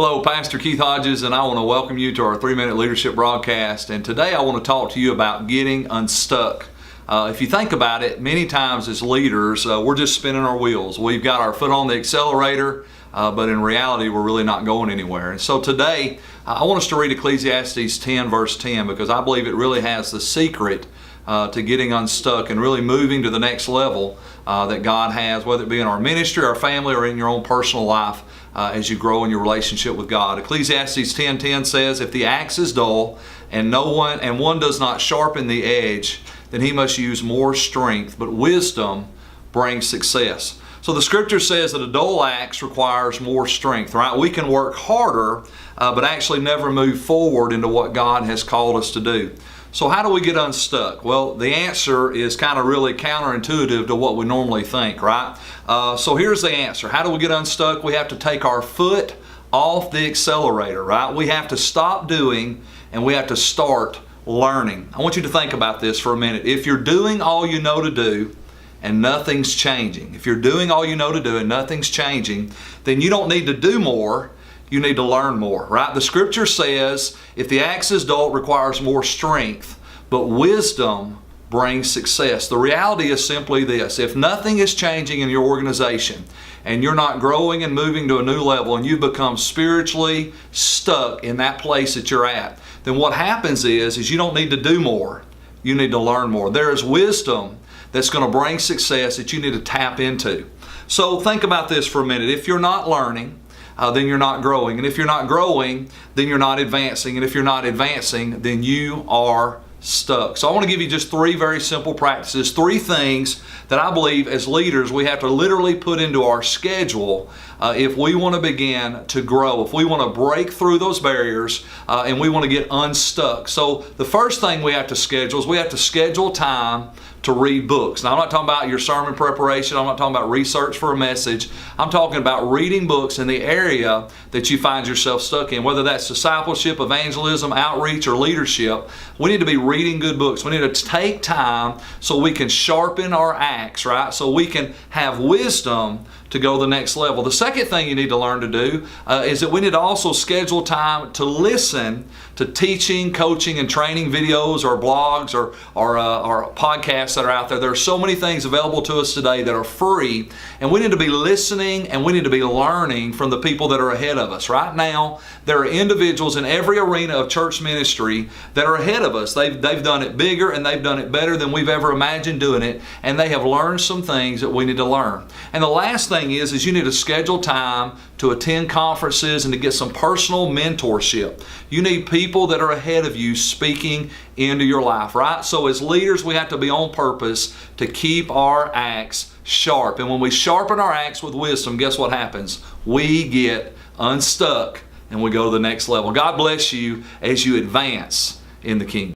Hello, Pastor Keith Hodges, and I want to welcome you to our 3-minute leadership broadcast. And today I want to talk to you about getting unstuck. If you think about it, many times as leaders, we're just spinning our wheels. We've got our foot on the accelerator, but in reality, we're really not going anywhere. And so today, I want us to read Ecclesiastes 10, verse 10, because I believe it really has the secret to getting unstuck and really moving to the next level that God has, whether it be in our ministry, our family, or in your own personal life as you grow in your relationship with God. Ecclesiastes 10:10 says, "If the axe is dull and one does not sharpen the edge, then he must use more strength, but wisdom brings success." So the scripture says that a dull axe requires more strength, right? We can work harder, but actually never move forward into what God has called us to do. So how do we get unstuck? Well, the answer is kind of really counterintuitive to what we normally think, right? So here's the answer. How do we get unstuck? We have to take our foot off the accelerator, right? We have to stop doing and we have to start learning. I want you to think about this for a minute. If you're doing all you know to do and nothing's changing, if you're doing all you know to do and nothing's changing, then you don't need to do more. You need to learn more, right? The scripture says, if the axe is dull, it requires more strength, but wisdom brings success. The reality is simply this: if nothing is changing in your organization and you're not growing and moving to a new level and you've become spiritually stuck in that place that you're at, then what happens is you don't need to do more. You need to learn more. There is wisdom that's going to bring success that you need to tap into. So think about this for a minute. If you're not learning, then you're not growing. And if you're not growing, then you're not advancing. And if you're not advancing, then you are stuck. So I want to give you just 3 very simple practices, 3 things that I believe as leaders we have to literally put into our schedule if we want to begin to grow, if we want to break through those barriers and we want to get unstuck. So the first thing we have to schedule is we have to schedule time to read books. Now, I'm not talking about your sermon preparation. I'm not talking about research for a message. I'm talking about reading books in the area that you find yourself stuck in, whether that's discipleship, evangelism, outreach, or leadership. We need to be reading good books. We need to take time so we can sharpen our axe, right? So we can have wisdom to go the next level. The second thing you need to learn to do is that we need to also schedule time to listen to teaching, coaching, and training videos or blogs or podcasts that are out there. There are so many things available to us today that are free, and we need to be listening and we need to be learning from the people that are ahead of us. Right now, there are individuals in every arena of church ministry that are ahead of us. They've done it bigger and they've done it better than we've ever imagined doing it, and they have learned some things that we need to learn. And the last thing is you need to schedule time to attend conferences and to get some personal mentorship. You need people that are ahead of you speaking into your life, right? So as leaders, we have to be on purpose to keep our axe sharp. And when we sharpen our axe with wisdom, guess what happens? We get unstuck and we go to the next level. God bless you as you advance in the kingdom.